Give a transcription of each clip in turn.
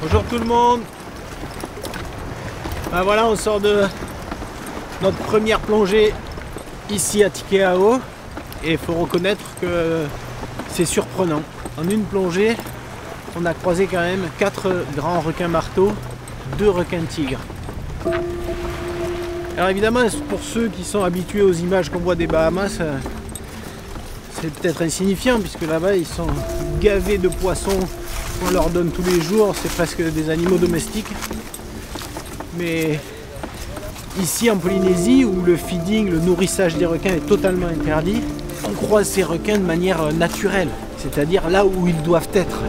Bonjour tout le monde. Ben voilà, on sort de notre première plongée ici à Tikehau et il faut reconnaître que c'est surprenant. En une plongée, on a croisé quand même 4 grands requins marteaux, 2 requins tigres. Alors évidemment, pour ceux qui sont habitués aux images qu'on voit des Bahamas, c'est peut-être insignifiant puisque là-bas ils sont gavés de poissons qu'on leur donne tous les jours, c'est presque des animaux domestiques. Mais ici en Polynésie, où le feeding, le nourrissage des requins est totalement interdit, on croise ces requins de manière naturelle, c'est-à-dire là où ils doivent être.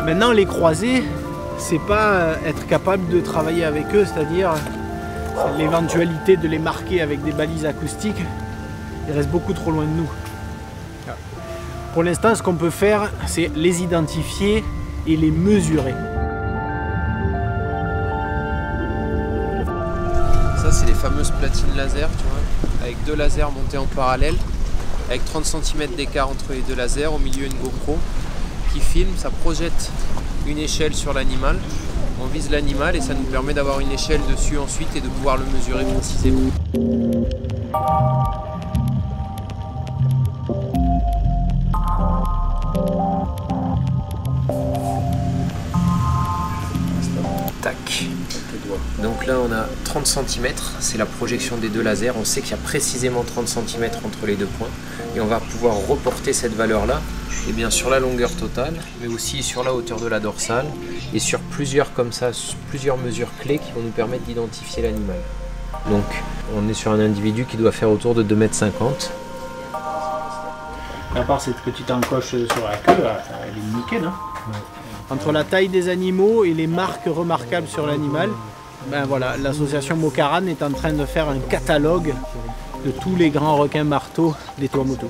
Maintenant, les croiser, c'est pas être capable de travailler avec eux, c'est-à-dire l'éventualité de les marquer avec des balises acoustiques, ils restent beaucoup trop loin de nous. Pour l'instant, ce qu'on peut faire, c'est les identifier et les mesurer. Ça, c'est les fameuses platines laser, tu vois, avec 2 lasers montés en parallèle, avec 30 cm d'écart entre les 2 lasers, au milieu une GoPro qui filme, ça projette une échelle sur l'animal, on vise l'animal et ça nous permet d'avoir une échelle dessus ensuite et de pouvoir le mesurer précisément. Tac. Donc là on a 30 cm, c'est la projection des 2 lasers, on sait qu'il y a précisément 30 cm entre les 2 points et on va pouvoir reporter cette valeur là et bien sur la longueur totale, mais aussi sur la hauteur de la dorsale et sur plusieurs comme ça, plusieurs mesures clés qui vont nous permettre d'identifier l'animal. Donc on est sur un individu qui doit faire autour de 2,50 m. À part cette petite encoche sur la queue, elle est nickel. Hein. Ouais. Entre la taille des animaux et les marques remarquables sur l'animal, ben voilà, l'association Mokaran est en train de faire un catalogue de tous les grands requins marteaux des Tuamotu.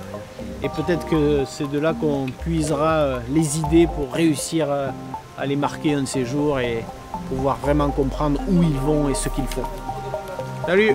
Et peut-être que c'est de là qu'on puisera les idées pour réussir à les marquer un de ces jours et pouvoir vraiment comprendre où ils vont et ce qu'ils font. Salut!